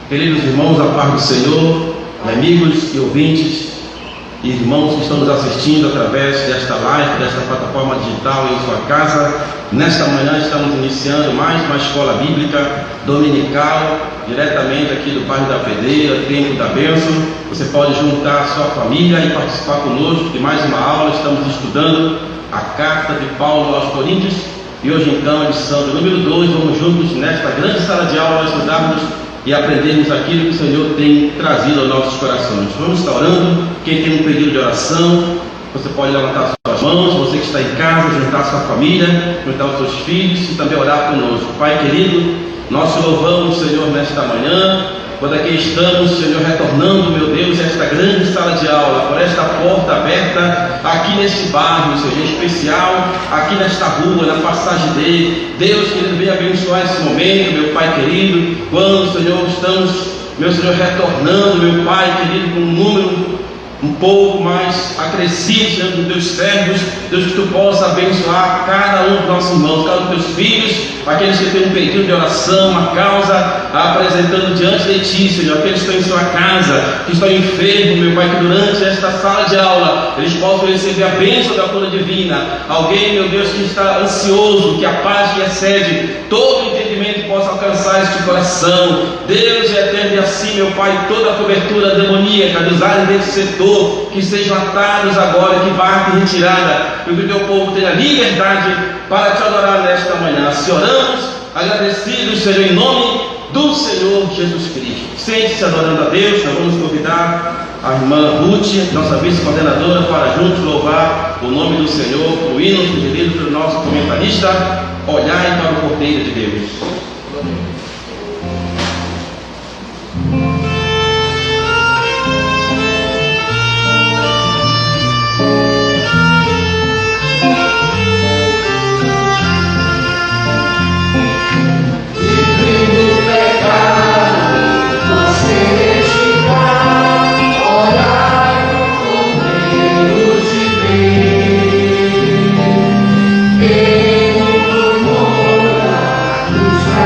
Queridos irmãos, a paz do Senhor, amigos e ouvintes, e irmãos que estão nos assistindo através desta live, desta plataforma digital em sua casa. Nesta manhã estamos iniciando mais uma escola bíblica dominical, diretamente aqui do bairro da Pedreira, Templo da Bênção. Você pode juntar a sua família e participar conosco de mais uma aula. Estamos estudando a carta de Paulo aos Coríntios, e hoje então a lição de número 2, vamos juntos nesta grande sala de aula estudarmos e aprendermos aquilo que o Senhor tem trazido aos nossos corações. Vamos estar orando. Quem tem um pedido de oração, você pode levantar suas mãos. Você que está em casa, juntar sua família, juntar os seus filhos e também orar conosco. Pai querido, nós te louvamos, Senhor, nesta manhã, quando aqui estamos, Senhor, retornando, meu Deus, esta grande sala de aula, por esta porta aberta, aqui neste bairro, Senhor, em especial, aqui nesta rua, na passagem dele. Deus, querido, venha abençoar esse momento, meu Pai querido, quando, Senhor, estamos, meu Senhor, retornando, meu Pai querido, com um número um pouco mais acrescido, Senhor, dos teus servos. Deus, que tu possa abençoar cada um dos nossos irmãos, cada um dos teus filhos, aqueles que têm um pedido de oração, uma causa apresentando diante de ti, Senhor, aqueles que estão em sua casa, que estão enfermos, meu Pai, que durante esta sala de aula eles possam receber a bênção da cura divina. Alguém, meu Deus, que está ansioso, que a paz que excede todo entendimento possa alcançar este coração. Deus é eterno, e assim, meu Pai, toda a cobertura demoníaca dos áreas desse setor, que sejam atados agora, que parte retirada, e que o teu povo tenha liberdade para te adorar nesta manhã. Se oramos, agradecidos sejam em nome do Senhor Jesus Cristo. Sente-se adorando a Deus. Nós vamos convidar a irmã Ruth, nossa vice-coordenadora, para juntos louvar o nome do Senhor, o hino sugerido pelo nosso comentarista. Olhai para o Cordeiro de Deus. Mora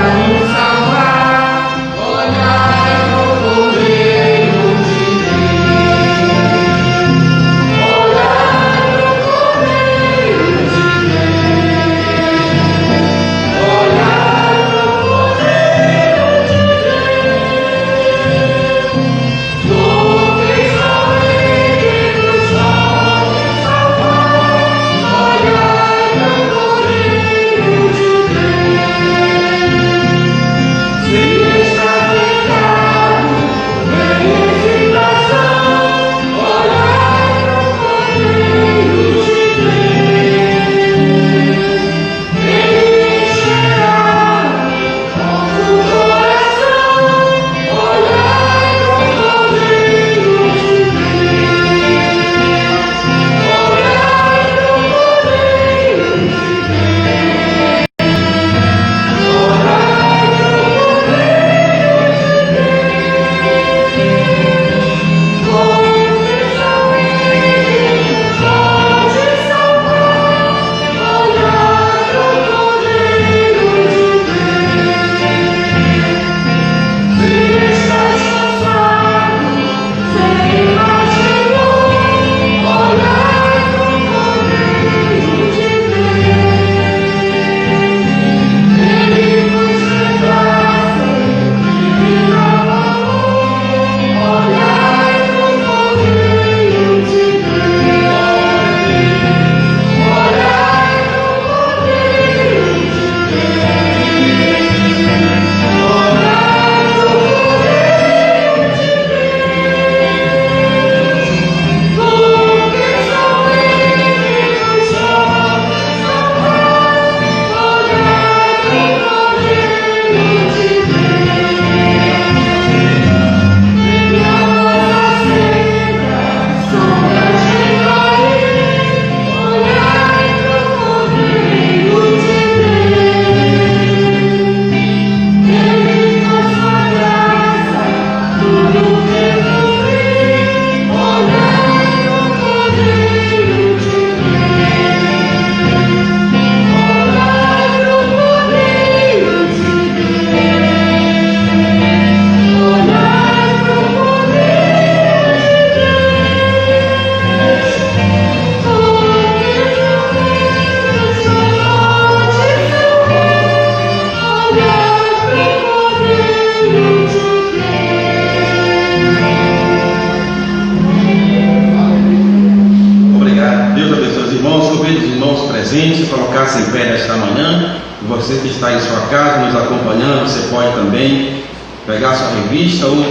você que está em sua casa nos acompanhando, você pode também pegar sua revista ou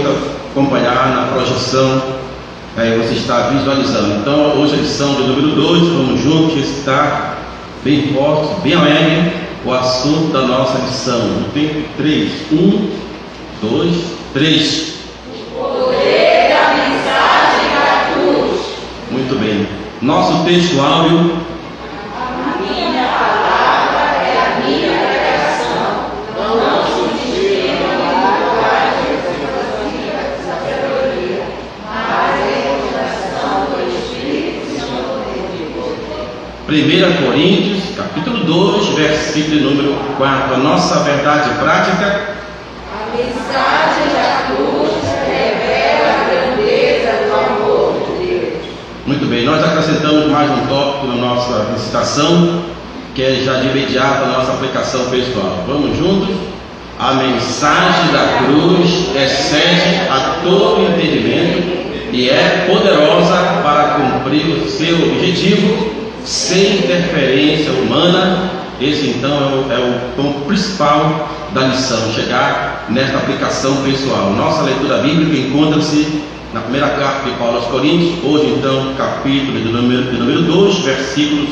acompanhar na projeção, aí você está visualizando. Então, hoje a lição do número 2, vamos juntos, está bem forte, bem alegre, o assunto da nossa lição. No tempo 3, 1, 2, 3. O poder da mensagem da cruz. Muito bem. Nosso texto áureo. A minha palavra é a minha pregação. Não substituam a linguagem da sabedoria, mas a demonstração do Espírito e do poder. 1 Coríntios, capítulo 2, versículo número 4. A nossa verdade prática. A mensagem da cruz revela a grandeza do amor de Deus. Muito bem, nós acrescentamos mais um tópico na nossa recitação, que é já de imediato a nossa aplicação pessoal. Vamos juntos? A mensagem da cruz excede a todo entendimento e é poderosa para cumprir o seu objetivo sem interferência humana. Esse então é o ponto principal da lição, chegar nesta aplicação pessoal. Nossa leitura bíblica encontra-se na primeira carta de Paulo aos Coríntios, hoje então capítulo de número 2, versículos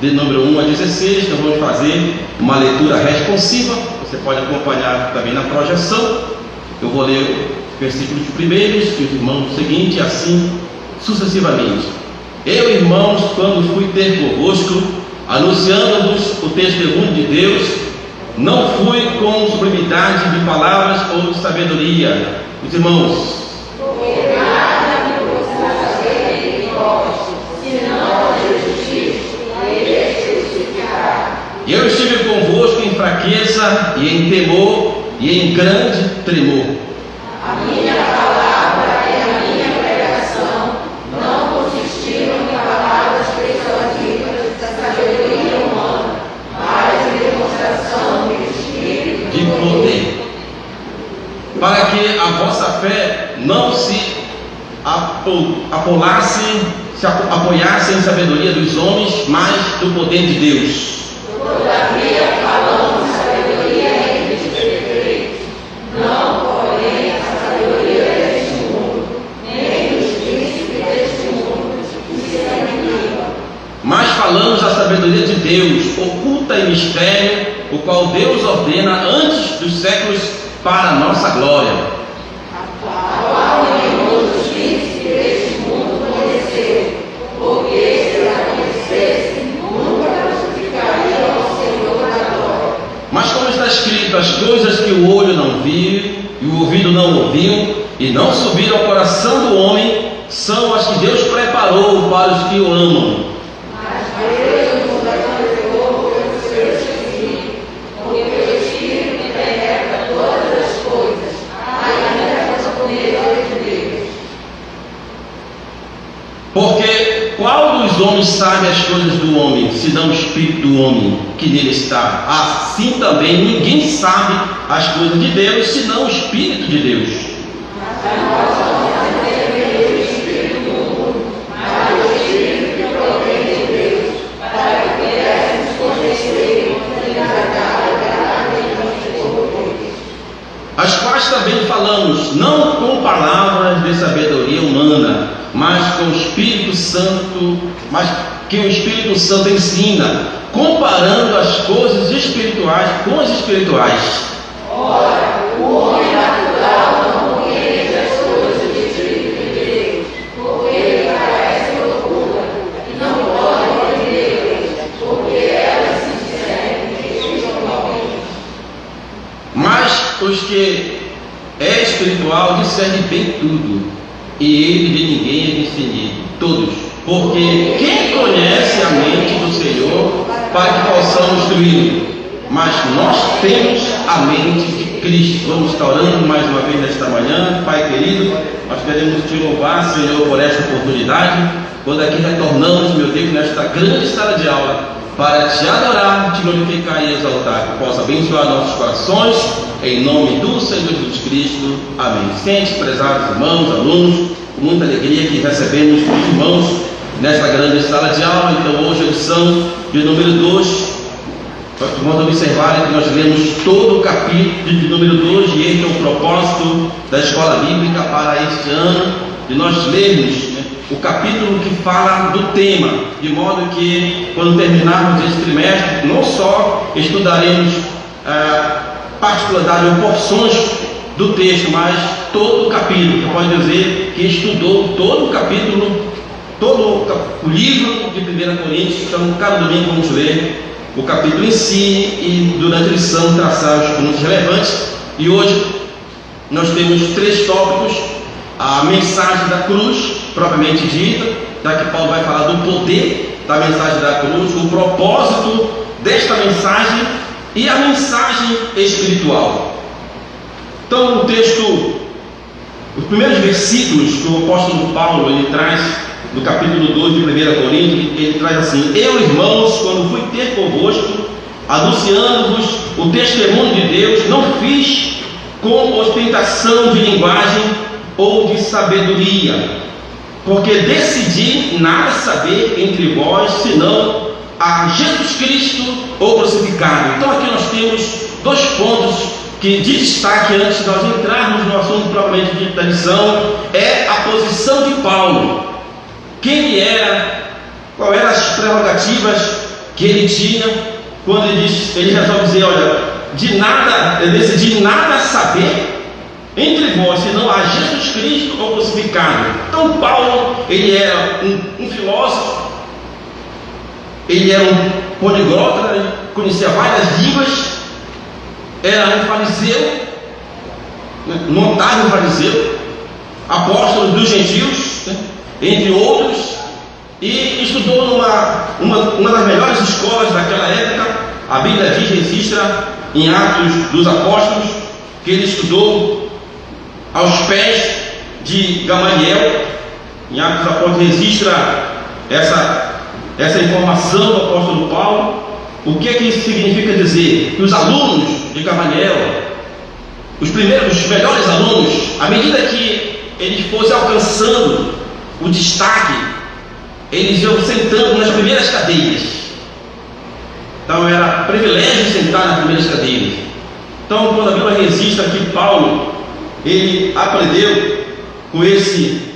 de número 1 a 16. Então vamos fazer uma leitura responsiva, você pode acompanhar também na projeção. Eu vou ler os versículos primeiros e os irmãos do seguinte, assim sucessivamente. Eu, irmãos, quando fui ter convosco, anunciando-vos o testemunho de Deus, não fui com sublimidade de palavras ou de sabedoria. Os irmãos, Porque nada me possa fazer em vós, senão a justiça e justificar. eu estive convosco em fraqueza e em temor e em grande tremor. A minha palavra e a minha pregação não consistiram em palavras persuasivas da sabedoria humana, mas em demonstração do Espírito De poder, para que a vossa fé não se apoiasse em sabedoria dos homens, mas do poder de Deus. Todavia falamos sabedoria entre os perfeitos, não porém a sabedoria deste mundo, nem dos príncipes deste mundo, que se aniquilam. Mas falamos a sabedoria de Deus, oculta em mistério, o qual Deus ordena antes dos séculos para a nossa glória. A qual nenhum dos príncipes deste mundo conheceu, porque se a conhecesse, nunca crucificariam ao Senhor da glória. Mas como está escrito, as coisas que o olho não viu e o ouvido não ouviu e não subiram ao coração do homem, são as que Deus preparou para os que o amam. Mas Deus nos aconselhou pelo seu Espírito, porque o Espírito penetra todas as coisas, ainda as profundezas de Deus. Porque qual dos homens sabe as coisas do homem, senão o Espírito do homem que nele está? Assim também ninguém sabe as coisas de Deus, senão o Espírito de Deus. As quais também falamos, não com palavras de sabedoria humana, mas com o Espírito Santo, mas que o Espírito Santo ensina, comparando as coisas espirituais com as espirituais. Ora, o homem natural não compreende as coisas do Espírito de Deus, porque ele parece loucura, e não pode entender, porque elas se discernem espiritualmente. Mas os que é espiritual discernem bem tudo, e ele de ninguém é discernido, todos. Porque quem conhece a mente do Senhor para que possamos instruí-lo? Mas nós temos a mente de Cristo. Vamos estar orando mais uma vez nesta manhã. Pai querido, nós queremos te louvar, Senhor, por esta oportunidade, quando aqui retornamos, meu Deus, nesta grande sala de aula, para te adorar, te glorificar e exaltar. Que possa abençoar nossos corações, em nome do Senhor Jesus Cristo. Amém. Sente, prezados irmãos, alunos, com muita alegria que recebemos os irmãos nesta grande sala de aula. Então hoje a lição de número 2, Vamos observar que nós lemos todo o capítulo de número 2, e este é o propósito da escola bíblica para este ano, de nós lermos, né, o capítulo que fala do tema, de modo que quando terminarmos esse trimestre, não só estudaremos particularidades ou porções do texto, mas todo o capítulo. Você pode dizer que estudou todo o capítulo, todo o livro de 1 Coríntios. Então, cada domingo vamos ler o capítulo em si e durante a lição traçar os pontos relevantes. E hoje nós temos 3 tópicos: a mensagem da cruz propriamente dita, já que Paulo vai falar do poder da mensagem da cruz, o propósito desta mensagem e a mensagem espiritual. Então, o texto, os primeiros versículos que o apóstolo Paulo ele traz no capítulo 2 de 1 Coríntios, ele traz assim: eu, irmãos, quando fui ter convosco, anunciando-vos o testemunho de Deus, não fiz com ostentação de linguagem ou de sabedoria, porque decidi nada saber entre vós, senão a Jesus Cristo ou crucificado. Então aqui nós temos 2 pontos que de destaque antes de nós entrarmos no assunto propriamente dito da lição. É a posição de Paulo, quem ele era, quais eram as prerrogativas que ele tinha, quando ele resolve dizer: olha, eu decidi nada saber entre vós, senão a Jesus Cristo ou crucificado. Então Paulo, ele era um filósofo, ele era um poliglota, ele conhecia várias línguas, era um fariseu, notável fariseu, apóstolo dos gentios, né, entre outros, e estudou numa das melhores escolas daquela época. A Bíblia diz, registra em Atos dos Apóstolos, que ele estudou aos pés de Gamaliel. Em Atos dos Apóstolos registra essa informação do apóstolo Paulo. O que é que isso significa dizer? Que os alunos de Gamaliel, os melhores alunos, à medida que eles fossem alcançando o destaque, eles iam sentando nas primeiras cadeiras. Então era privilégio sentar nas primeiras cadeiras. Então, quando a Bíblia registra que Paulo, ele aprendeu com esse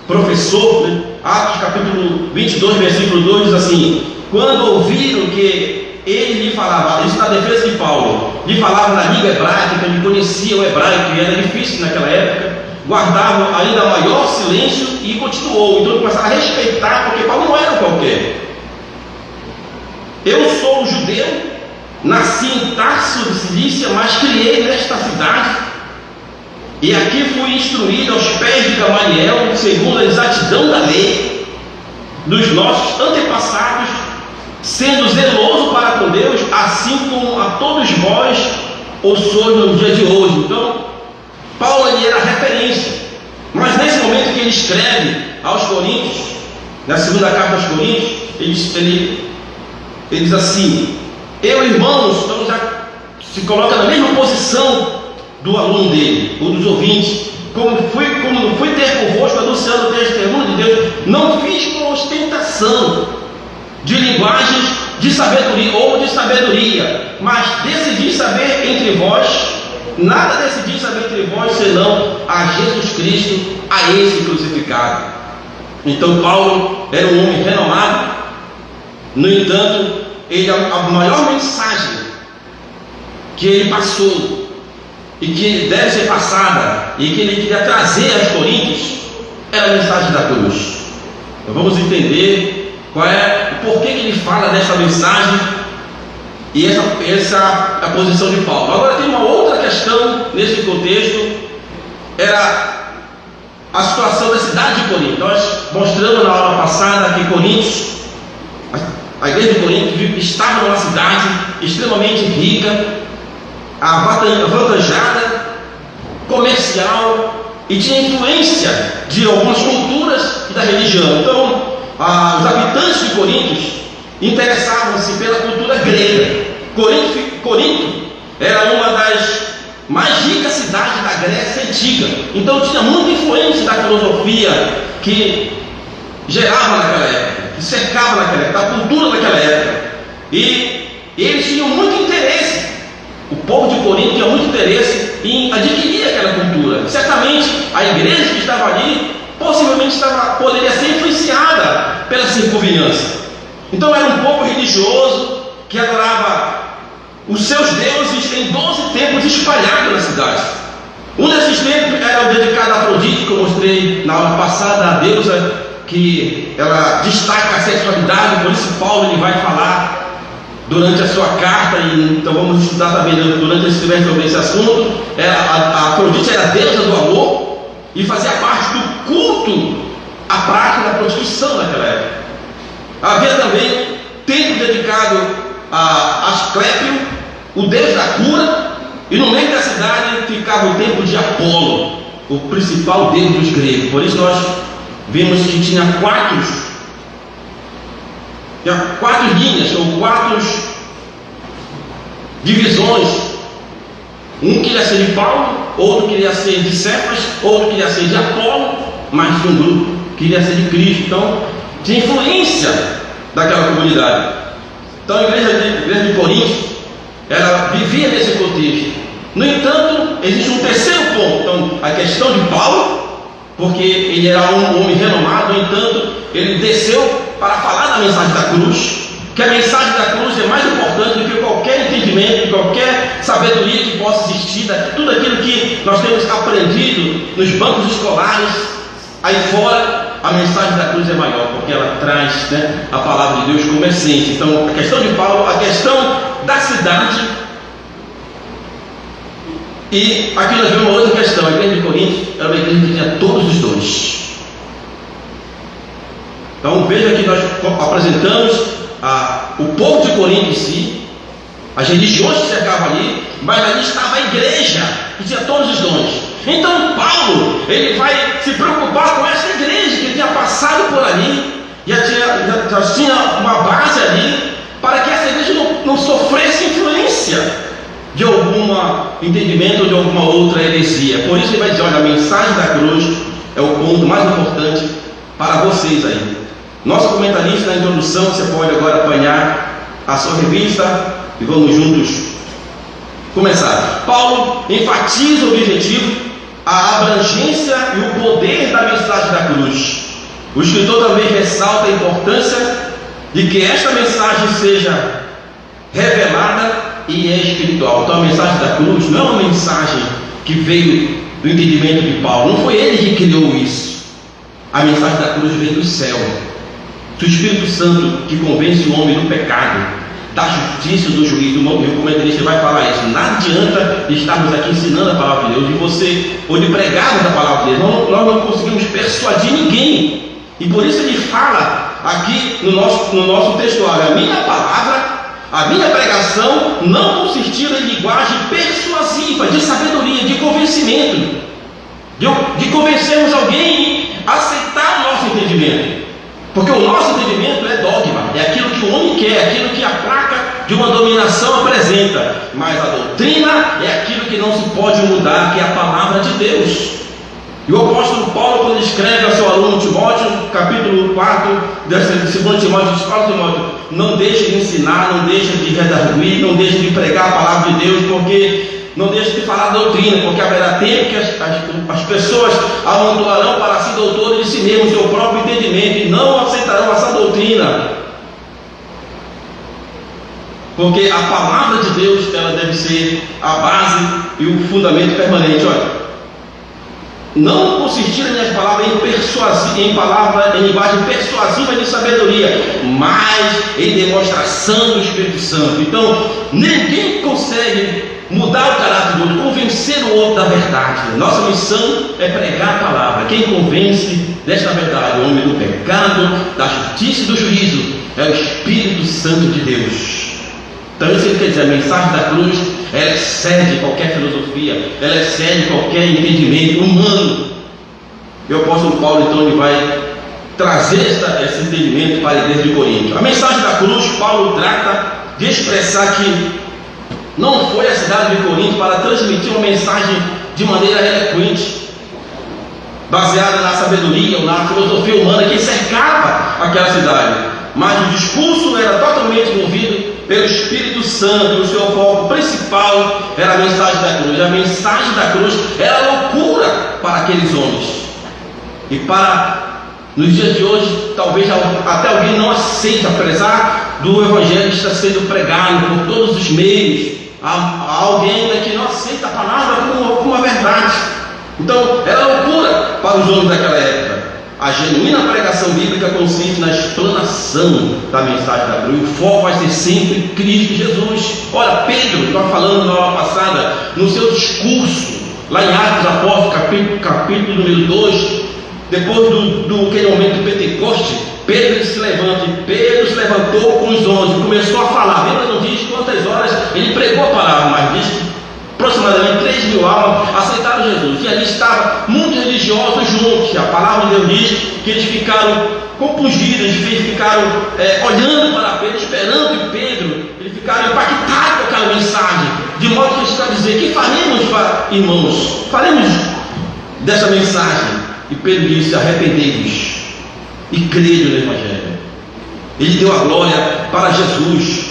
professor, né? Atos capítulo 22, versículo 2 diz assim: quando ouviram que ele lhe falava, isso na defesa de Paulo, lhe falava na língua hebraica, que ele conhecia o hebraico, que era difícil naquela época, guardavam ainda maior silêncio, e continuou. Então começaram a respeitar, porque Paulo não era qualquer. Eu sou judeu, nasci em Tarso de Cilícia, mas criei nesta cidade, e aqui fui instruído aos pés de Gamaliel, segundo a exatidão da lei dos nossos antepassados, sendo zeloso para com Deus, assim como a todos vós o sois no dia de hoje. Então, Paulo ele era referência, mas nesse momento que ele escreve aos Coríntios, na segunda carta aos Coríntios, ele diz assim: eu, irmãos, então já se coloca na mesma posição do aluno dele, ou dos ouvintes. Como fui ter convosco, anunciando o testemunho de Deus, não fiz com ostentação de linguagens de sabedoria ou de sabedoria, mas decidi saber entre vós, nada decidi saber entre vós, senão a Jesus Cristo, a esse crucificado. Então Paulo era um homem renomado. No entanto, a maior mensagem que ele passou e que deve ser passada e que ele queria trazer aos Coríntios era a mensagem da cruz. Então vamos entender por que ele fala dessa mensagem, e essa é a posição de Paulo. Agora tem uma outra questão nesse contexto, era a situação da cidade de Corinto. Nós mostramos na aula passada que Coríntios, a igreja de Corinto, estava numa cidade extremamente rica, avantajada, comercial, e tinha influência de algumas culturas e da religião. Então, os habitantes de Corinto interessavam-se pela cultura grega. Corinto era uma das mais ricas cidades da Grécia Antiga. Então tinha muita influência da filosofia que gerava naquela época, que cercava naquela época, da cultura daquela época. E E eles tinham muito interesse, o povo de Corinto tinha muito interesse em adquirir aquela cultura. Certamente a igreja que estava ali possivelmente poderia ser influenciada pela circunvizinhança. Então era um povo religioso que adorava os seus deuses em 12 templos espalhados na cidade. Um desses templos era o dedicado a Afrodite, que eu mostrei na aula passada, a deusa que ela destaca a sexualidade. Por isso Paulo ele vai falar durante a sua carta, e então vamos estudar também durante esse semestre sobre esse assunto. A Afrodite era a deusa do amor e fazia parte do culto à prática da prostituição naquela época. Havia também templo dedicado a Asclépio, o deus da cura, e no meio da cidade ficava o templo de Apolo, o principal deus dos gregos. Por isso nós vimos que tinha quatro linhas, ou 4 divisões. Um queria ser de Paulo, outro queria ser de Cefas, outro queria ser de Apolo, mas de um grupo queria ser de Cristo. Então tinha influência daquela comunidade. Então a igreja de Corinto, ela vivia nesse contexto. No entanto, existe um terceiro ponto. Então, a questão de Paulo, porque ele era um homem renomado, no entanto, ele desceu para falar da mensagem da cruz, que a mensagem da cruz é mais importante do que qualquer entendimento, qualquer sabedoria que possa existir, tudo aquilo que nós temos aprendido nos bancos escolares, aí fora. A mensagem da cruz é maior, porque ela traz, a palavra de Deus como essência. Então, a questão de Paulo, a questão da cidade, e aqui nós vemos uma outra questão. A igreja de Corinto era uma igreja que tinha todos os dons. Então, veja que nós apresentamos o povo de Corinto em si, as religiões que cercavam ali, mas ali estava a igreja que tinha todos os dons. Então Paulo, ele vai se preocupar com essa igreja que tinha passado por ali, já tinha uma base ali, para que essa igreja não sofresse influência de algum entendimento ou de alguma outra heresia. Por isso ele vai dizer: olha, a mensagem da cruz é o ponto mais importante para vocês aí. Nosso comentarista, na introdução, você pode agora apanhar a sua revista e vamos juntos começar. Paulo enfatiza o objetivo, a abrangência e o poder da mensagem da cruz. O escritor também ressalta a importância de que esta mensagem seja revelada e espiritual. Então a mensagem da cruz não é uma mensagem que veio do entendimento de Paulo, não foi ele que criou isso. A mensagem da cruz veio do céu, do Espírito Santo, que convence o homem do pecado, da justiça, do juízo. O meu comentarista vai falar isso. Nada adianta estarmos aqui ensinando a palavra de Deus, ou de pregarmos a palavra de Deus. Nós não conseguimos persuadir ninguém. E por isso ele fala aqui no nosso textuário: a minha palavra, a minha pregação não consistiu em linguagem persuasiva, de sabedoria, de convencimento, de convencermos alguém a aceitar o nosso entendimento. Porque o nosso entendimento é dogma, é aquilo que o homem quer, é aquilo que a placa de uma dominação apresenta. Mas a doutrina é aquilo que não se pode mudar, que é a palavra de Deus. E o apóstolo Paulo, quando escreve ao seu aluno Timóteo, capítulo 4, de 2 Timóteo, diz: Paulo, Timóteo, não deixe de ensinar, não deixe de redarguir, não deixe de pregar a palavra de Deus, porque não deixe de falar doutrina, porque haverá tempo que as pessoas amontoarão para si doutores de si mesmos, seu próprio entendimento, e não aceitarão essa doutrina. Porque a palavra de Deus, ela deve ser a base e o fundamento permanente. Olha, não consistiram minhas palavras em linguagem persuasiva de sabedoria, mas em demonstração do Espírito Santo. Então, ninguém consegue mudar o caráter do outro, convencer o outro da verdade. Nossa missão é pregar a palavra. Quem convence desta verdade, o homem do pecado, da justiça e do juízo, é o Espírito Santo de Deus. Então isso quer dizer: a mensagem da cruz, ela excede qualquer filosofia, ela excede qualquer entendimento humano. E o apóstolo Paulo, então, ele vai trazer esse entendimento para a igreja de Corinto. A mensagem da cruz, Paulo trata de expressar que não foi a cidade de Corinto para transmitir uma mensagem de maneira eloquente, baseada na sabedoria ou na filosofia humana que cercava aquela cidade, mas o discurso era totalmente movido pelo Espírito Santo, o seu foco principal era a mensagem da cruz. A mensagem da cruz era loucura para aqueles homens. E nos dias de hoje, talvez até alguém não aceite, apesar do Evangelho estar sendo pregado por todos os meios. Há alguém ainda que não aceita a palavra como a verdade. Então, era loucura para os homens daquela época. A genuína pregação bíblica consiste na explanação da mensagem da cruz. O foco vai ser sempre Cristo Jesus. Olha, Pedro, que estava falando na aula passada, no seu discurso, lá em Atos dos Apóstolos, capítulo número 2, depois aquele momento do Pentecoste, Pedro se levanta, e Pedro se levantou com os 11, começou a falar. A Bíblia não diz quantas horas ele pregou a palavra, mas diz que aproximadamente 3.000 almas aceitaram Jesus. E ali estavam muitos religiosos juntos. A palavra de Deus diz que eles ficaram compungidos, eles ficaram olhando para Pedro, esperando que Pedro, eles ficaram impactados com aquela mensagem, de modo que eles estão a dizer: que faremos, irmãos? Faremos dessa mensagem. E Pedro disse: arrependei-vos e crede no Evangelho. Ele deu a glória para Jesus,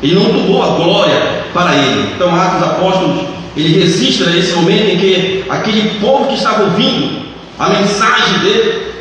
ele não tomou a glória para ele. Então, Atos dos Apóstolos, ele registra esse momento em que aquele povo que estava ouvindo a mensagem dele,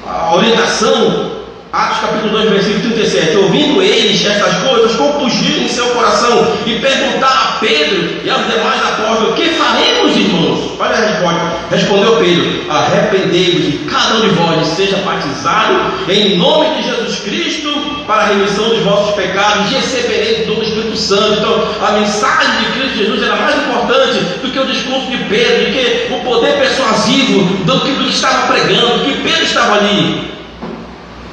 a orientação. Atos capítulo 2, versículo 37. Ouvindo eles estas coisas, compungiram em seu coração e perguntaram a Pedro e aos demais apóstolos: que faremos, irmãos? Olha a resposta. Respondeu Pedro: arrependei-vos e cada um de vós seja batizado em nome de Jesus Cristo para a remissão dos vossos pecados, e recebereis do Espírito Santo. Então, a mensagem de Cristo Jesus era mais importante do que o discurso de Pedro, do que o poder persuasivo do que estava pregando, do que Pedro estava ali.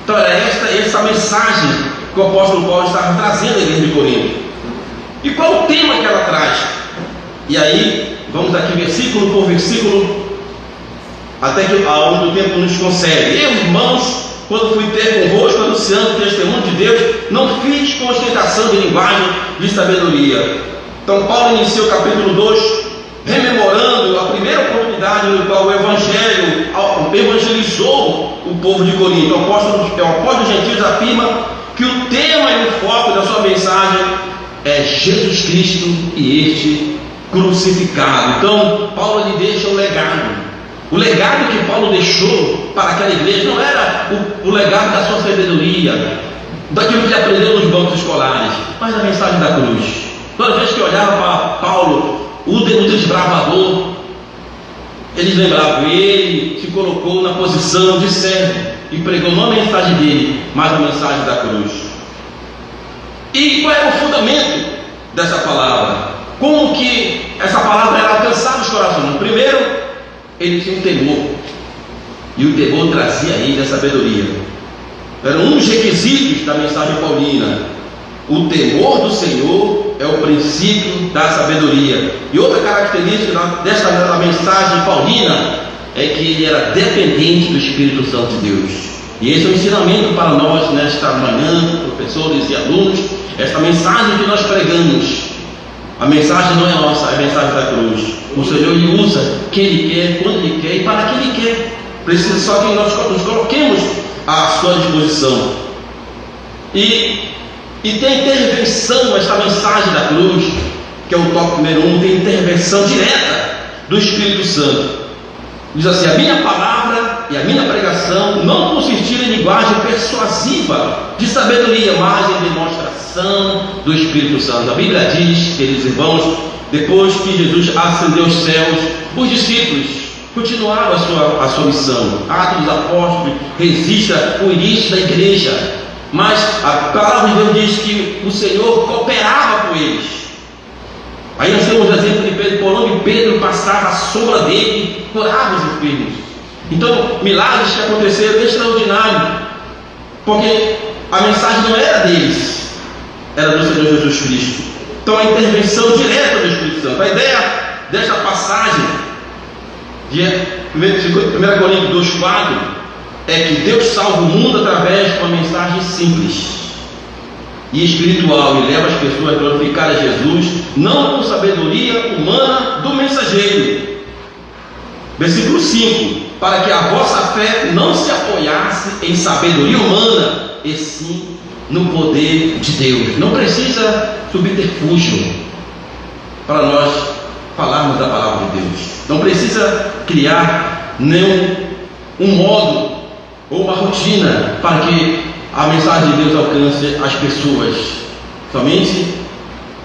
Então era essa mensagem que o apóstolo Paulo estava trazendo à igreja de Corinto. E qual o tema que ela traz? E aí, vamos aqui versículo por versículo, até que aonde o tempo nos concede. Eu, irmãos, quando fui ter convosco anunciando o testemunho de Deus, não fiz com ostentação de linguagem de sabedoria. Então Paulo inicia o capítulo 2 rememorando a primeira oportunidade no qual o Evangelho evangelizou o povo de Corinto. O apóstolo Gentios afirma que o tema e o foco da sua mensagem é Jesus Cristo e este crucificado. Então Paulo lhe deixa um legado. O legado que Paulo deixou para aquela igreja não era o legado da sua sabedoria, daquilo que ele aprendeu nos bancos escolares, mas da mensagem da cruz. Toda vez que olhava para Paulo, o desbravador, eles lembravam: ele se colocou na posição de servo e pregou não a mensagem dele, mas a mensagem da cruz. E qual é o fundamento dessa palavra? Como que essa palavra era alcançada os corações? Primeiro, ele tinha um temor, e o temor trazia a ele a sabedoria. Era um dos requisitos da mensagem paulina. O temor do Senhor é o princípio da sabedoria. E outra característica da mensagem paulina é que ele era dependente do Espírito Santo de Deus. E esse é um ensinamento para nós nesta manhã, professores e alunos. Esta mensagem que nós pregamos, a mensagem não é nossa, é a mensagem da cruz. O Senhor ele usa quem Ele quer, quando Ele quer e para quem Ele quer. Precisa só que nós nos coloquemos à sua disposição. E tem intervenção, esta mensagem da cruz, que é o tópico número 1, tem intervenção direta do Espírito Santo. Diz assim: a minha palavra e a minha pregação não consistiram em linguagem persuasiva de sabedoria, mas em demonstração do Espírito Santo. A Bíblia diz, queridos irmãos, depois que Jesus ascendeu aos céus, os discípulos continuaram a sua missão. Atos dos Apóstolos registra o início da igreja. Mas a palavra de Deus diz que o Senhor cooperava com eles. Aí nós temos o exemplo de Pedro, por onde Pedro passava, a sombra dele curava os enfermos. Então, milagres que aconteceram extraordinários, porque a mensagem não era deles, era do Senhor Jesus Cristo. Então, a intervenção direta do Espírito Santo. A ideia desta passagem de 1 Coríntios 2,4 é que Deus salva o mundo através de uma mensagem simples e espiritual, e leva as pessoas a glorificar a Jesus, não com sabedoria humana do mensageiro. Versículo 5: para que a vossa fé não se apoiasse em sabedoria humana, e sim no poder de Deus. Não precisa subterfúgio para nós falarmos da palavra de Deus. Não precisa criar nenhum modo ou uma rotina para que a mensagem de Deus alcance as pessoas. Somente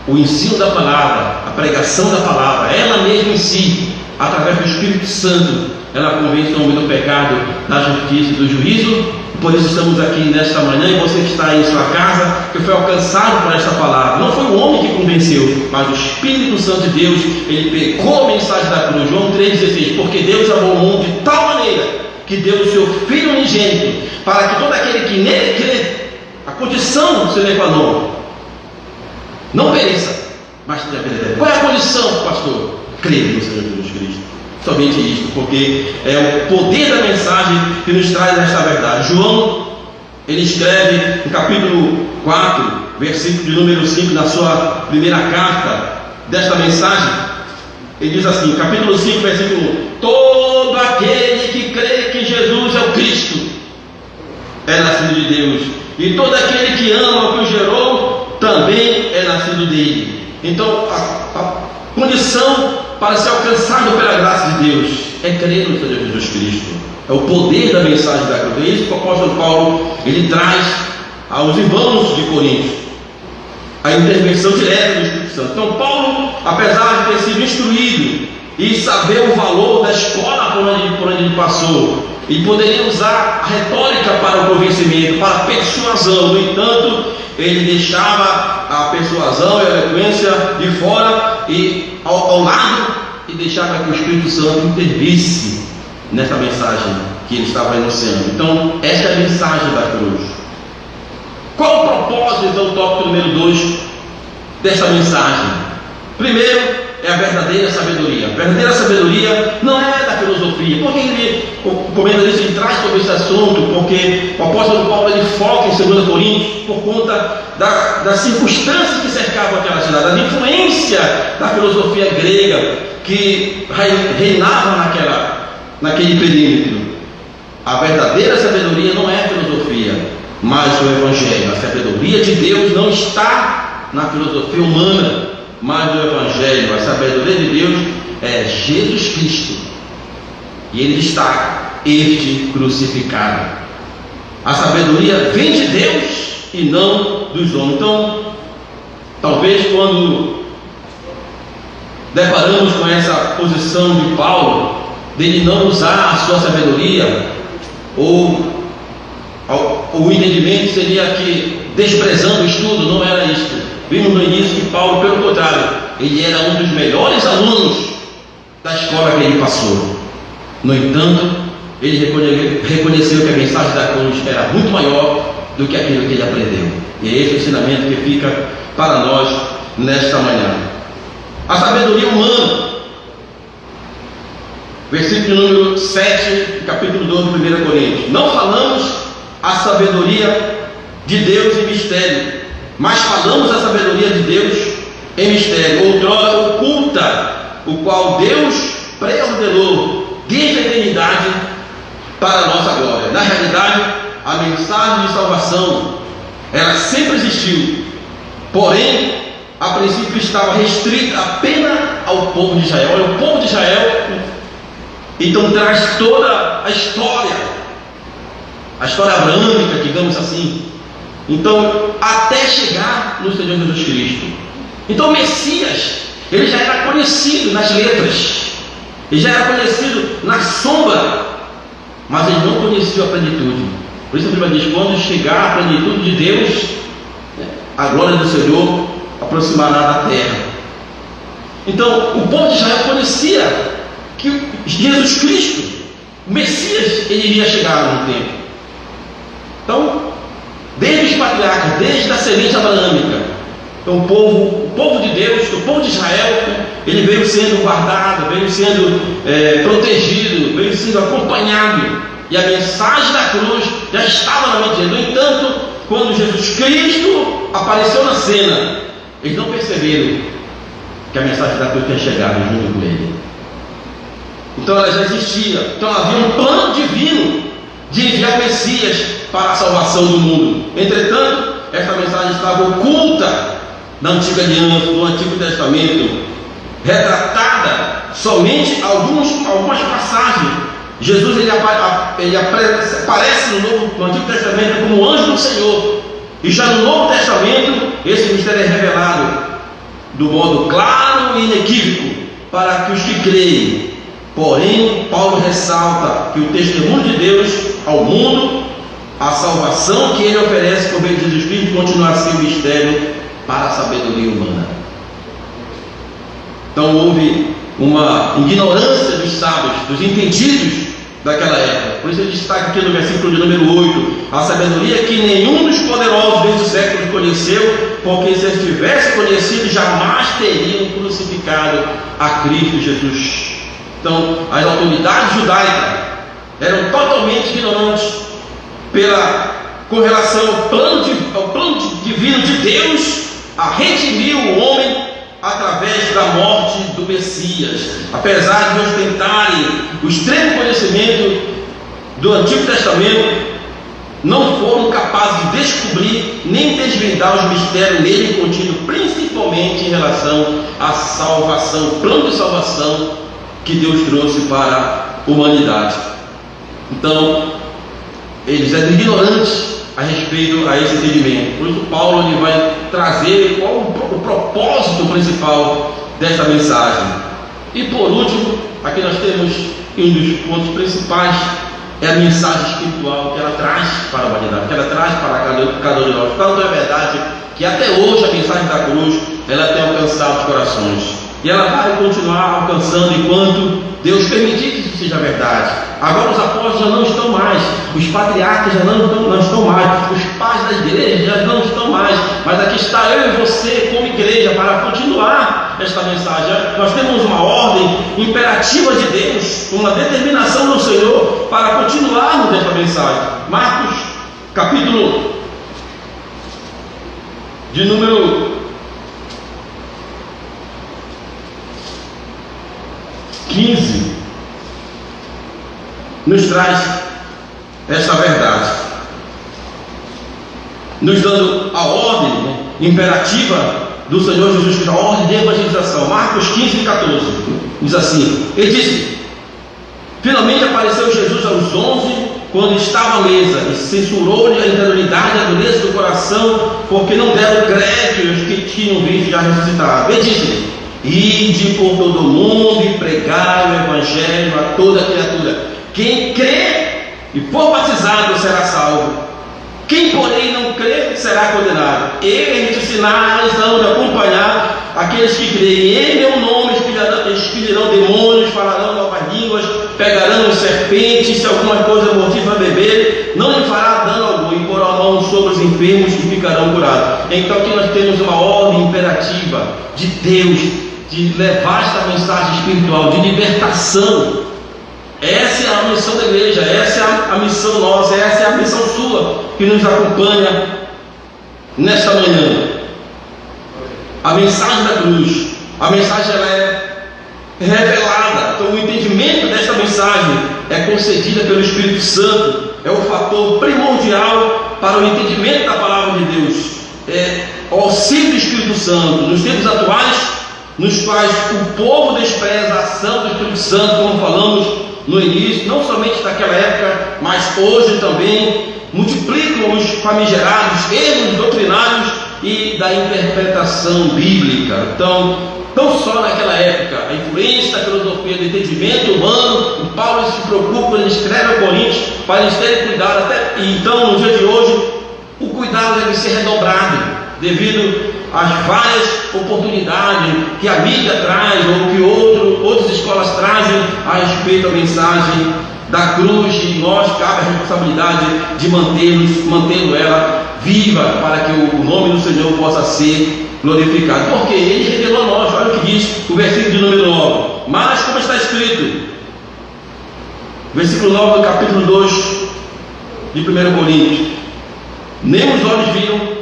o ensino da palavra, a pregação da palavra, ela mesma em si, através do Espírito Santo, ela convence o homem do pecado, da justiça e do juízo. Por isso estamos aqui nesta manhã, e você que está aí em sua casa, que foi alcançado por esta palavra. Não foi o homem que convenceu, mas o Espírito Santo de Deus. Ele pegou a mensagem da cruz, João 3,16, porque Deus amou o mundo de tal maneira que deu o seu Filho unigênito, para que todo aquele que nele crê, a condição sine qua non, não pereça, mas tenha vida eterna. Qual é a condição, pastor? Crer no Senhor Jesus Cristo. Somente isto, porque é o poder da mensagem que nos traz esta verdade. João, ele escreve no capítulo 4, versículo de número 5, na sua primeira carta desta mensagem. Ele diz assim, capítulo 5, versículo 1: todo aquele que crê que Jesus é o Cristo é nascido de Deus, e todo aquele que ama o que o gerou também é nascido dele. Então a condição para ser alcançado pela graça de Deus é crer no Senhor Jesus Cristo. É o poder da mensagem da cruz. É isso que o apóstolo Paulo ele traz aos irmãos de Corinto, a intervenção direta do Espírito Santo. Então Paulo, apesar de ter sido instruído e saber o valor da escola por onde ele passou, e poderia usar a retórica para o convencimento, para a persuasão. No entanto, ele deixava a persuasão e a eloquência de fora e ao lado, e deixava que o Espírito Santo intervisse nessa mensagem que ele estava anunciando. Então, esta é a mensagem da cruz. Qual o propósito, então, tópico número 2 desta mensagem? Primeiro, é a verdadeira sabedoria. A verdadeira sabedoria não é da filosofia. Por que o comentarista ele traz sobre esse assunto? Porque o apóstolo Paulo ele foca em 2 Coríntios por conta das circunstâncias que cercavam aquela cidade, da influência da filosofia grega que reinava naquele perímetro. A verdadeira sabedoria não é a filosofia, mas o Evangelho. A sabedoria de Deus não está na filosofia humana, mas o Evangelho. A sabedoria de Deus é Jesus Cristo, e ele destaca: este crucificado. A sabedoria vem de Deus e não dos homens. Então, talvez quando deparamos com essa posição de Paulo, dele não usar a sua sabedoria, ou o entendimento seria que desprezando o estudo, não era isto. Vimos no início que Paulo, pelo contrário, ele era um dos melhores alunos da escola que ele passou. No entanto, ele reconheceu que a mensagem da cruz era muito maior do que aquilo que ele aprendeu. E é esse o ensinamento que fica para nós nesta manhã. A sabedoria humana. Versículo número 7, capítulo 12 de 1 Coríntios. Não falamos a sabedoria de Deus em mistério, mas falamos a sabedoria de Deus em mistério, outrora oculta, o qual Deus preordenou desde a eternidade para a nossa glória. Na realidade, a mensagem de salvação, ela sempre existiu, porém, a princípio estava restrita apenas ao povo de Israel. Olha, o povo de Israel, então, traz toda a história abrâmica, digamos assim. Então, até chegar no Senhor Jesus Cristo. Então, o Messias, ele já era conhecido nas letras, ele já era conhecido na sombra, mas ele não conhecia a plenitude. Por isso a Bíblia diz: quando chegar a plenitude de Deus, a glória do Senhor aproximará da terra. Então, o povo de Israel conhecia que Jesus Cristo, o Messias, ele iria chegar num tempo. Então, desde os patriarcas, desde a semente abraâmica, então, o povo de Deus, o povo de Israel, ele veio sendo guardado, veio sendo protegido, veio sendo acompanhado, e a mensagem da cruz já estava na mente deles. No entanto, quando Jesus Cristo apareceu na cena, eles não perceberam que a mensagem da cruz tinha chegado junto com ele. Então ela já existia. Então havia um plano divino de enviar o Messias para a salvação do mundo. Entretanto, esta mensagem estava oculta na Antiga Aliança, no Antigo Testamento, retratada somente algumas passagens. Jesus ele aparece no Antigo Testamento como anjo do Senhor, e já no Novo Testamento esse mistério é revelado do modo claro e inequívoco para que os que creem. Porém, Paulo ressalta que o testemunho de Deus ao mundo, a salvação que ele oferece por meio de Jesus Cristo, continua a ser um mistério para a sabedoria humana. Então houve uma ignorância dos sábios, dos entendidos daquela época. Por isso ele destaca aqui no versículo de número 8: a sabedoria que nenhum dos poderosos desde o século conheceu, porque se eles tivessem conhecido, jamais teriam crucificado a Cristo Jesus. Então, as autoridades judaicas eram totalmente ignorantes com relação ao plano divino de Deus a redimir o homem através da morte do Messias. Apesar de ostentarem o extremo conhecimento do Antigo Testamento, não foram capazes de descobrir nem desvendar os mistérios nele contidos, principalmente em relação à salvação, o plano de salvação que Deus trouxe para a humanidade. Então, eles eram ignorantes a respeito a esse entendimento. Por isso Paulo ele vai trazer qual o propósito principal dessa mensagem. E por último, aqui nós temos um dos pontos principais, é a mensagem espiritual que ela traz para a humanidade, que ela traz para cada um de nós. Tanto é verdade que até hoje a mensagem da cruz ela tem alcançado os corações, e ela vai continuar alcançando enquanto Deus permitir que isso seja verdade. Agora os apóstolos já não estão mais, os patriarcas já não estão mais, os pais da igreja já não estão mais, mas aqui está eu e você como igreja para continuar esta mensagem. Nós temos uma ordem imperativa de Deus, uma determinação do Senhor para continuarmos esta mensagem. Marcos capítulo de número 15 nos traz essa verdade, nos dando a ordem imperativa do Senhor Jesus Cristo, a ordem de evangelização. Marcos 15, 14 diz assim: ele disse: finalmente apareceu Jesus aos 11 quando estava à mesa, e censurou-lhe a incredulidade e a dureza do coração, porque não deram crédito aos que tinham visto já ressuscitado. Ele disse: ide por todo o mundo e pregai o evangelho a toda criatura. Quem crê e for batizado será salvo. Quem, porém, não crê será condenado. Eles te sinais hão de acompanhar aqueles que creem. Em meu nome expelirão demônios, falarão novas línguas, pegarão serpentes, se alguma coisa mortífera beber, não lhe fará dano algum, e porão a mão sobre os enfermos e ficarão curados. Então aqui nós temos uma ordem imperativa de Deus de levar esta mensagem espiritual de libertação. Essa é a missão da igreja, essa é a missão nossa, essa é a missão sua que nos acompanha nesta manhã. A mensagem da cruz, a mensagem ela é revelada. Então o entendimento desta mensagem é concedida pelo Espírito Santo, é o fator primordial para o entendimento da palavra de Deus. É o auxílio do Espírito Santo. Nos tempos atuais, nos quais o povo despreza a ação do Espírito Santo, como falamos no início, não somente daquela época, mas hoje também, multiplicam os famigerados erros doutrinários e da interpretação bíblica. Então, não só naquela época, a influência da filosofia do entendimento humano, o Paulo se preocupa quando ele escreve a Coríntios, para eles terem cuidado, então no dia de hoje, o cuidado deve ser redobrado, devido às várias oportunidades que a mídia traz, ou que outras escolas trazem a respeito da mensagem da cruz, e nós cabe a responsabilidade de mantendo ela viva, para que o nome do Senhor possa ser glorificado, porque Ele revelou a nós. Olha o que diz o versículo de número 9, mas como está escrito, versículo 9 do capítulo 2 de 1 Coríntios: nem os olhos viram,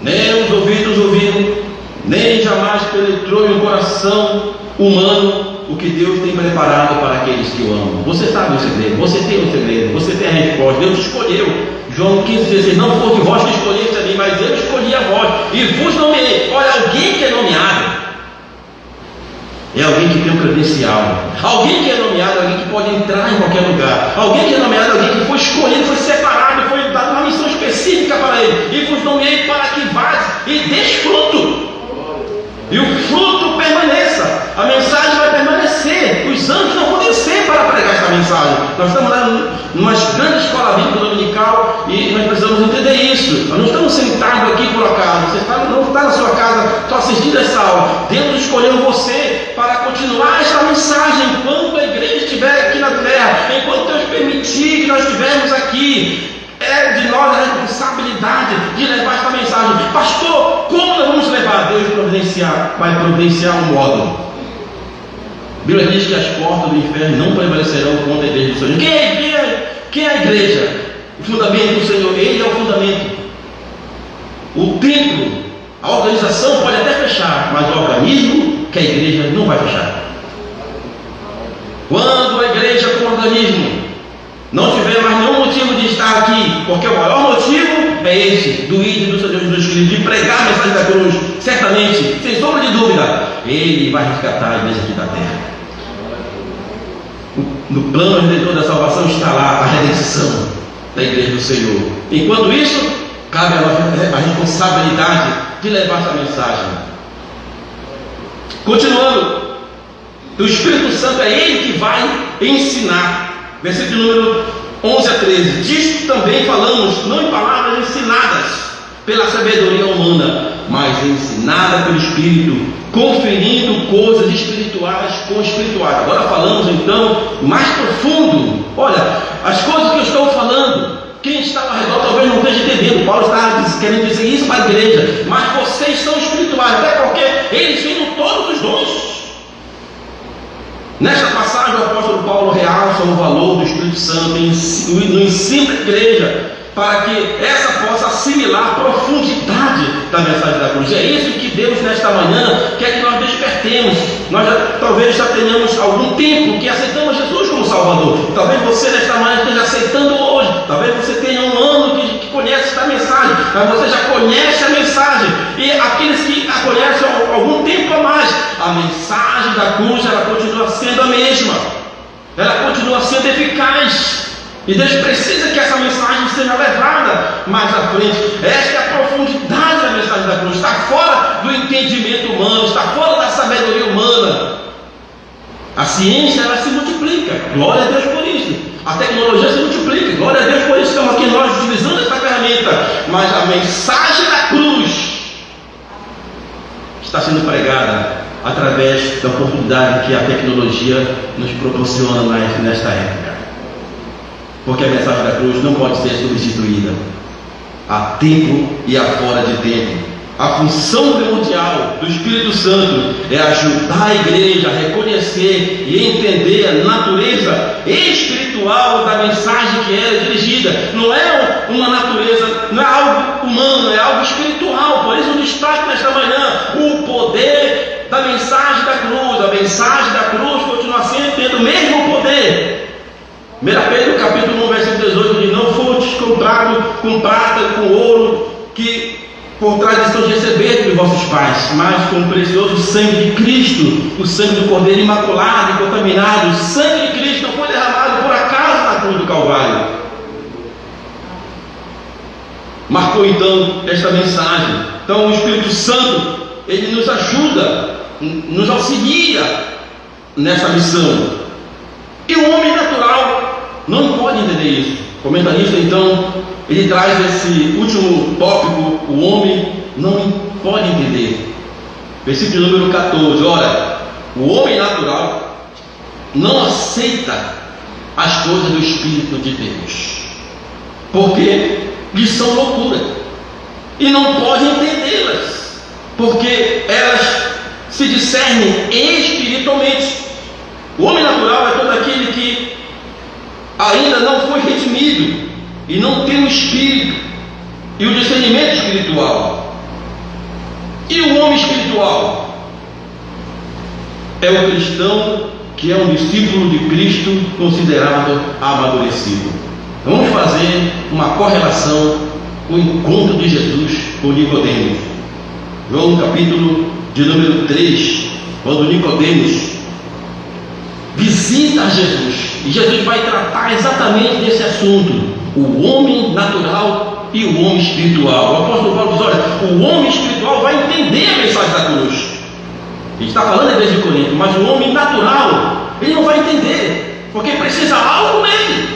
nem os ouvidos ouviram, nem jamais penetrou em um coração humano o que Deus tem preparado para aqueles que o amam. Você sabe o segredo, você tem o segredo, você tem a resposta. Deus escolheu. João 15,16, não foste vós que escolheste a mim, mas eu escolhi a vós e vos nomeei. Olha, alguém que é nomeado é alguém que tem um credencial. Alguém que é nomeado é alguém que pode entrar em qualquer lugar. Alguém que é nomeado é alguém que foi escolhido, foi separado, foi dado uma missão específica para ele. E vos nomeei para que vás e deis fruto. E o fruto permaneça. A mensagem vai permanecer. Os anjos não vão descer para pregar essa mensagem. Nós estamos lá numa grande escola bíblica dominical e nós precisamos entender isso. Nós não estamos sentados aqui por acaso. Você não está na sua casa só assistindo essa aula. Deus escolheu você para continuar esta mensagem enquanto a igreja estiver aqui na terra, enquanto Deus permitir que nós estivermos aqui. É de nós a responsabilidade de levar esta mensagem. Pastor, como nós vamos levar? Deus vai providenciar um modo. A Bíblia diz que as portas do inferno não prevalecerão contra a igreja do Senhor. Quem é a igreja? O fundamento do Senhor, Ele é o fundamento. O templo, a organização pode até fechar, mas o organismo, que é a igreja, não vai fechar. Quando a igreja como organismo não tiver mais nenhum motivo de estar aqui, porque o maior motivo é esse, do ir do Senhor Jesus Cristo, de pregar a mensagem da cruz, certamente, sem sombra de dúvida, Ele vai resgatar a igreja aqui da terra. No plano redentor da salvação está lá a redenção da igreja do Senhor. Enquanto isso, cabe a nós a responsabilidade de levar essa mensagem. Continuando, o Espírito Santo é Ele que vai ensinar. Versículo número 11 a 13. Disto também falamos, não em palavras ensinadas pela sabedoria humana, mas ensinada pelo Espírito, conferindo coisas espirituais com espirituais. Agora falamos então mais profundo. Olha, as coisas que eu estou falando, quem está ao redor talvez não esteja entendendo. Paulo está querendo dizer isso para a igreja, mas vocês são espirituais, até porque eles têm todos os dons. Nesta passagem o apóstolo Paulo realça o valor do Espírito Santo no ensino da igreja, para que essa possa assimilar a profundidade da mensagem da cruz. É isso que Deus nesta manhã quer que nós despertemos. Nós talvez já tenhamos algum tempo que aceitamos Jesus como Salvador. Talvez você nesta manhã esteja aceitando hoje. Talvez você tenha um ano que conhece esta mensagem, mas você já conhece a mensagem. E aqueles que a conhecem há algum tempo a mais, a mensagem da cruz ela continua sendo a mesma. Ela continua sendo eficaz. E Deus precisa que essa mensagem seja levada mais à frente. Esta é a profundidade da mensagem da cruz. Está fora do entendimento humano, está fora da sabedoria humana. A ciência ela se multiplica. Glória a Deus por isso. A tecnologia se multiplica. Glória a Deus por isso. Estamos aqui nós utilizando essa ferramenta. Mas a mensagem da cruz está sendo pregada através da oportunidade que a tecnologia nos proporciona nesta época. Porque a mensagem da cruz não pode ser substituída. Há tempo e há fora de tempo. A função primordial do Espírito Santo é ajudar a igreja a reconhecer e entender a natureza espiritual da mensagem que era dirigida. Não é uma natureza, não é algo humano, é algo espiritual. Por isso o destaque nesta manhã, o poder da mensagem da cruz. A mensagem da cruz continua sempre tendo o mesmo poder. 1 Pedro capítulo 1, versículo 18 diz: não fostes comprado com prata, com ouro, que por tradição de receber dos vossos pais, mas com o precioso sangue de Cristo, o sangue do Cordeiro imaculado e contaminado. O sangue de Cristo não foi derramado por acaso na cruz do Calvário. Marcou então esta mensagem. Então o Espírito Santo, ele nos ajuda, nos auxilia nessa missão. E o homem natural não pode entender isso. O comentarista então, ele traz esse último tópico: o homem não pode entender. Versículo número 14, ora, o homem natural não aceita as coisas do Espírito de Deus, porque lhes são loucura, e não pode entendê-las, porque elas se discernem espiritualmente. O homem natural é todo aquele que ainda não foi redimido e não tem o espírito e o discernimento espiritual. E o homem espiritual? é o cristão que é um discípulo de Cristo considerado amadurecido. Então, vamos fazer uma correlação com o encontro de Jesus com Nicodemos. João capítulo de número 3, quando Nicodemos visita Jesus, e Jesus vai tratar exatamente desse assunto, o homem natural e o homem espiritual. O apóstolo Paulo diz: olha, o homem espiritual vai entender a mensagem da cruz. Ele está falando a igreja de Corinto, mas o homem natural, ele não vai entender, porque precisa algo nele.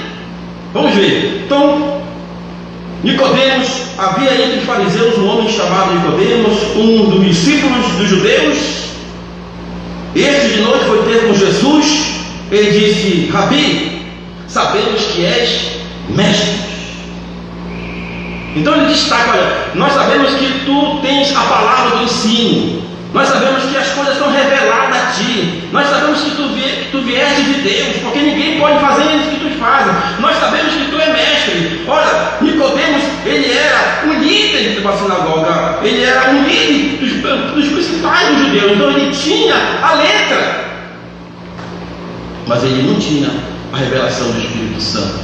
Vamos ver. Então, Nicodemos, havia entre os fariseus um homem chamado Nicodemos, um dos discípulos dos judeus. Este de noite foi ter com Jesus. Ele disse: Rabi, sabemos que és mestre. Então ele destaca: olha, nós sabemos que tu tens a palavra do ensino, nós sabemos que as coisas são reveladas a ti, nós sabemos que tu vieste de Deus, porque ninguém pode fazer isso que tu fazes, nós sabemos que tu é mestre. Olha, Nicodemos, ele era um líder de uma sinagoga, ele era um líder dos principais dos judeus, então ele tinha a letra, mas ele não tinha a revelação do Espírito Santo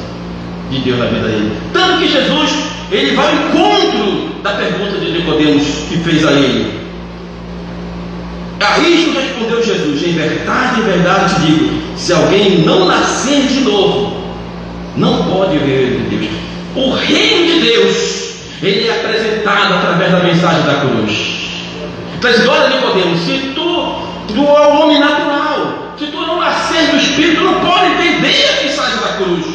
de Deus na vida dele. Tanto que Jesus, ele vai ao encontro da pergunta de Nicodemos que fez a ele. A isto respondeu Jesus: em verdade te digo, se alguém não nascer de novo, não pode ver o reino de Deus. O reino de Deus, ele é apresentado através da mensagem da cruz. Então, olha, Nicodemos, se tu é um homem natural, se tu não nascer do Espírito, não pode entender a mensagem da cruz,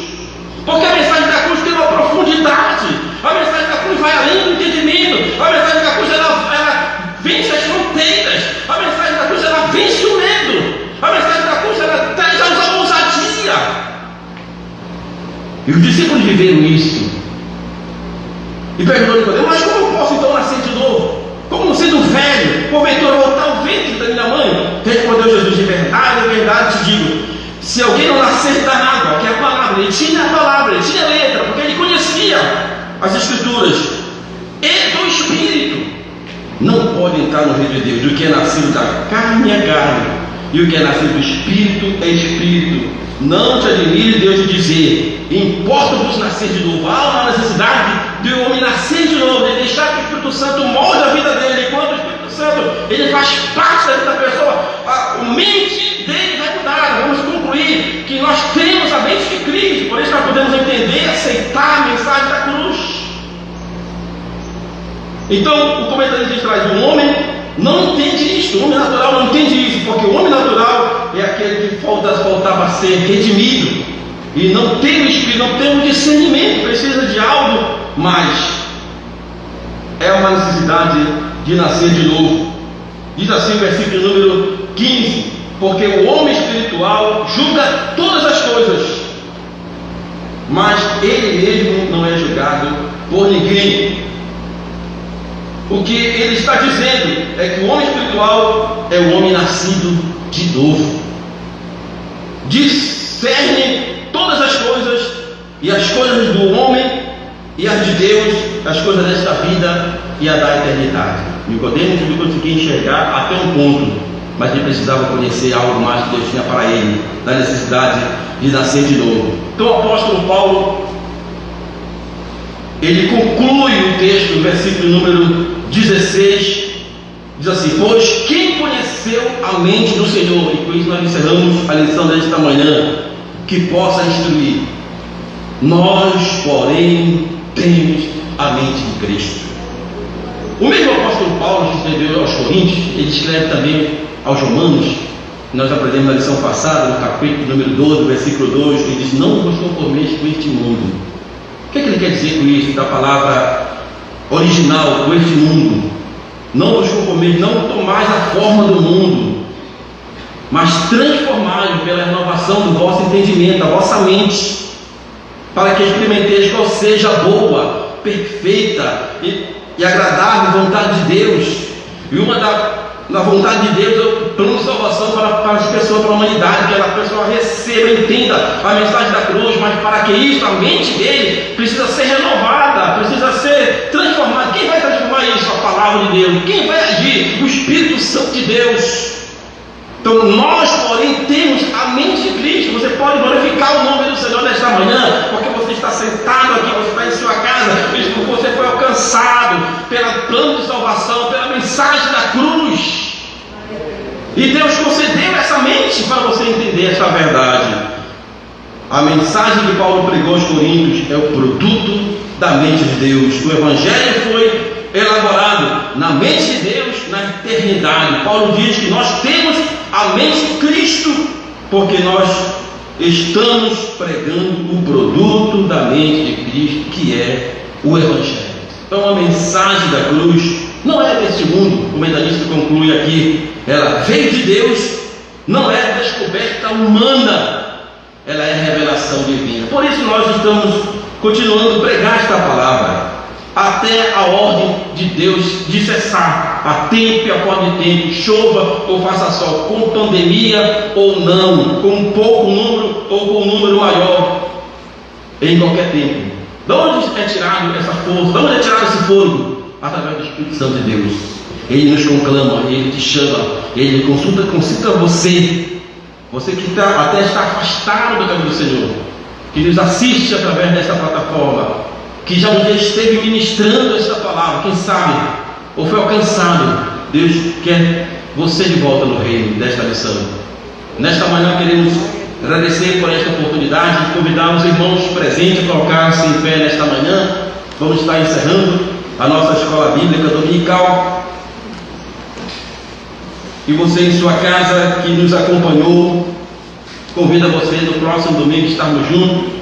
porque a mensagem da cruz tem uma profundidade. A mensagem da cruz vai além do entendimento. A mensagem da cruz, ela vence as fronteiras. A mensagem da cruz, ela vence o medo. A mensagem da cruz, ela traz a ousadia. E os discípulos viveram isso. E perguntou a Nicodemos: mas como eu posso então nascer de novo? Como sendo velho, porventura voltar o ventre da minha mãe? Respondeu Jesus: em verdade te digo, se alguém não nascer da água, que é a palavra, ele tinha a palavra, ele tinha a letra, porque ele conhecia as Escrituras, e do Espírito, não pode entrar no reino de Deus. O que é nascido da carne é carne, e o que é nascido do Espírito é Espírito. Não te admire Deus de dizer: importa-vos nascer de novo. Há uma necessidade de o homem nascer de novo, de deixar que o Espírito Santo molde a vida dele. Enquanto o Espírito Santo, ele faz parte da vida da pessoa, a mente dele vai mudar. Vamos concluir que nós temos a mente de Cristo, por isso nós podemos entender, aceitar a mensagem da cruz. Então, o comentarista traz: o homem não entende isso, o homem natural não entende isso, porque o homem natural é aquele que faltava ser redimido, e não tem o Espírito, não tem o discernimento, precisa de algo mais. É uma necessidade de nascer de novo. Diz assim o versículo número 15: porque o homem espiritual julga todas as coisas, mas ele mesmo não é julgado por ninguém. O que ele está dizendo é que o homem espiritual é o homem nascido de novo, discerne todas as coisas, e as coisas do homem e as de Deus, as coisas desta vida e a da eternidade. Nicodemos não conseguia enxergar até um ponto, mas ele precisava conhecer algo mais que Deus tinha para ele, da necessidade de nascer de novo. Então o apóstolo Paulo, ele conclui o texto, versículo número 16, diz assim: pois quem conheceu a mente do Senhor? E com isso nós encerramos a lição desta manhã, que possa instruir. Nós, porém, temos a mente de Cristo. O mesmo apóstolo Paulo que escreveu aos Coríntios, ele escreve também aos Romanos. Nós aprendemos na lição passada, no capítulo número 12, versículo 2, ele diz: não vos conformeis com este mundo. O que é que ele quer dizer com isso? Da palavra original, com este mundo. Não vos conformeis, não tomais a forma do mundo, mas transformai-vos pela renovação do vosso entendimento, a vossa mente, para que experimenteis qual seja a boa, perfeita e agradável vontade de Deus. E uma da vontade de Deus é o plano de salvação para as pessoas, para a humanidade, que a pessoa receba, entenda a mensagem da cruz, mas para que isso, a mente dele precisa ser renovada, precisa ser transformada. Quem vai transformar isso? A palavra de Deus. Quem vai agir? O Espírito Santo de Deus. Então nós, porém, temos a mente de Cristo. Você pode glorificar o nome do Senhor nesta manhã, porque você está sentado aqui, você está em sua casa, porque você foi alcançado pelo plano de salvação, pela mensagem da cruz. E Deus concedeu essa mente para você entender essa verdade. A mensagem que Paulo pregou aos Coríntios é o produto da mente de Deus. O Evangelho foi elaborado na mente de Deus na eternidade. Paulo diz que nós temos a mente de Cristo, porque nós estamos pregando o produto da mente de Cristo, que é o Evangelho. Então a mensagem da cruz não é deste mundo. O comentarista conclui aqui: ela veio de Deus, não é descoberta humana, ela é revelação divina. Por isso nós estamos continuando a pregar esta palavra até a ordem de Deus de cessar, a tempo e a fora de tempo, chova ou faça sol, com pandemia ou não, com pouco número ou com um número maior, em qualquer tempo. De onde é tirado essa força? De onde é tirado esse fôlego? Através do Espírito Santo de Deus. Ele nos conclama, Ele te chama, Ele consulta você que até está afastado do caminho do Senhor, que nos assiste através desta plataforma, que já um dia esteve ministrando esta palavra, quem sabe, ou foi alcançado. Deus quer você de volta no reino desta lição. Nesta manhã queremos agradecer por esta oportunidade de convidar os irmãos presentes a colocar-se em pé nesta manhã. Vamos estar encerrando a nossa escola bíblica dominical. E você em sua casa que nos acompanhou, convido a você no próximo domingo estarmos juntos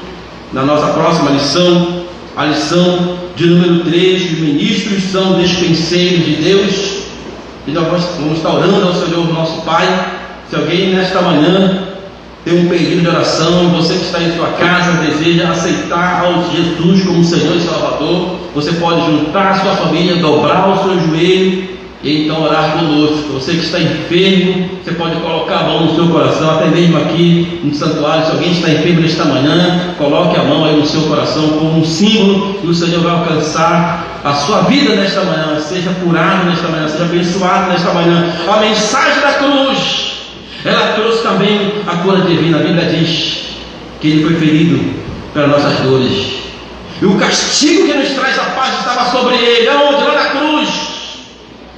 na nossa próxima lição, a lição de número 3, os ministros são despenseiros de Deus. E nós vamos estar orando ao Senhor nosso Pai. Se alguém nesta manhã tem um pedido de oração, você que está em sua casa deseja aceitar ao Jesus como Senhor e Salvador, você pode juntar a sua família, dobrar o seu joelho e então orar conosco. Você que está enfermo, você pode colocar a mão no seu coração, até mesmo aqui no santuário. Se alguém está enfermo nesta manhã, coloque a mão aí no seu coração como um símbolo, e o Senhor vai alcançar a sua vida nesta manhã. Seja curado nesta manhã, seja abençoado nesta manhã. A mensagem da cruz, ela trouxe também a cura divina. A Bíblia diz que Ele foi ferido pelas nossas dores, e o castigo que nos traz a paz estava sobre Ele. Aonde? Lá na cruz.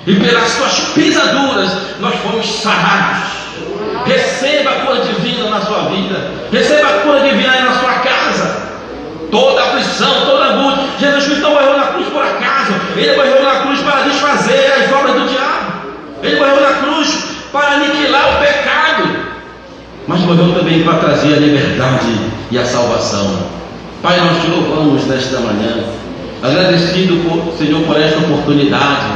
E pelas suas pisaduras nós fomos sarados. Receba a cura divina na sua vida. Receba a cura divina aí na sua casa. Toda aflição, toda angústia. Jesus Cristo não morreu na cruz por acaso. Ele morreu na cruz para desfazer as obras do diabo. Ele morreu na cruz para aniquilar o pecado, mas morreu também para trazer a liberdade e a salvação. Pai, nós te louvamos nesta manhã, agradecido, Senhor, por esta oportunidade,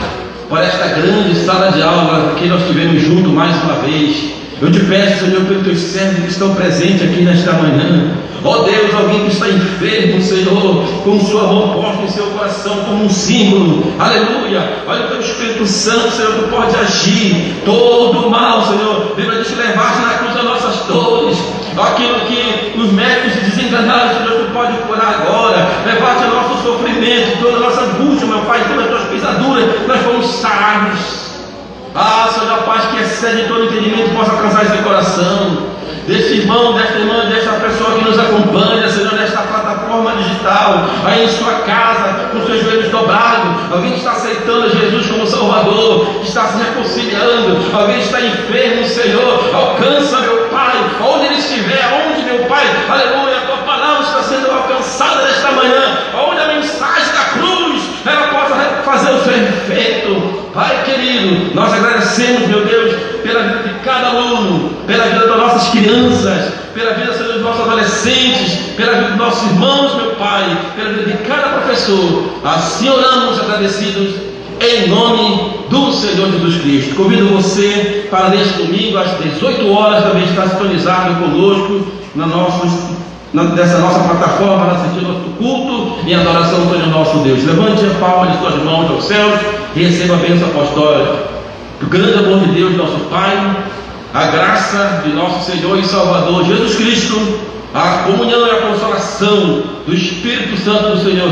por esta grande sala de aula que nós tivemos junto mais uma vez. Eu te peço, Senhor, pelos teus servos que estão presentes aqui nesta manhã. Ó Deus, alguém que está enfermo, Senhor, com sua mão posta em seu coração como um símbolo. Aleluia. Olha o teu Espírito Santo, Senhor, tu pode agir. Todo o mal, Senhor, lembra de te levar na cruz das nossas dores. Aquilo que os médicos se desenganaram, Senhor, tu pode curar agora. Levarte o nosso sofrimento, toda a nossa angústia, meu Pai, todas as tuas pisaduras, nós fomos sarados. Ah, Senhor, a paz que excede todo entendimento possa alcançar esse coração desse irmão, desta irmã, desta pessoa que nos acompanha, Senhor, nesta plataforma digital, aí em sua casa, com seus joelhos dobrados. Alguém que está aceitando Jesus como Salvador, que está se reconciliando. Alguém que está enfermo, Senhor, alcança, meu Pai, onde ele estiver, onde, meu Pai, aleluia, a tua palavra está sendo alcançada nesta manhã, onde a mensagem da cruz ela possa fazer o seu efeito. Pai querido, nós agradecemos, meu Deus, pela vida de cada aluno, pela vida das nossas crianças, pela vida dos nossos adolescentes, pela vida dos nossos irmãos, meu Pai, pela vida de cada professor. Assim oramos agradecidos em nome do Senhor Jesus Cristo. Convido você para neste domingo às 18 horas também estar sintonizado conosco dessa nossa plataforma, para assistir nosso culto e adoração ao nosso Deus. Levante a palma de suas mãos aos céus e receba a bênção apostólica. O grande amor de Deus, nosso Pai, a graça de nosso Senhor e Salvador Jesus Cristo, a comunhão e a consolação do Espírito Santo do Senhor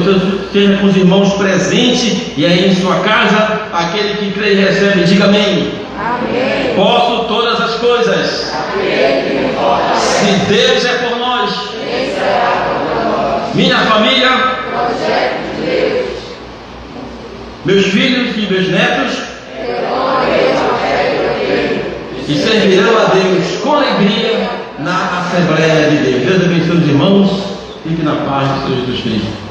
seja com os irmãos presentes e aí em sua casa. Aquele que crê e recebe, diga amém. Posso todas as coisas. Se Deus é por nós. Minha família, meus filhos e meus netos, e servirão a Deus com alegria na Assembleia de Deus. Deus abençoe os irmãos. Fique na paz do Senhor Jesus Cristo.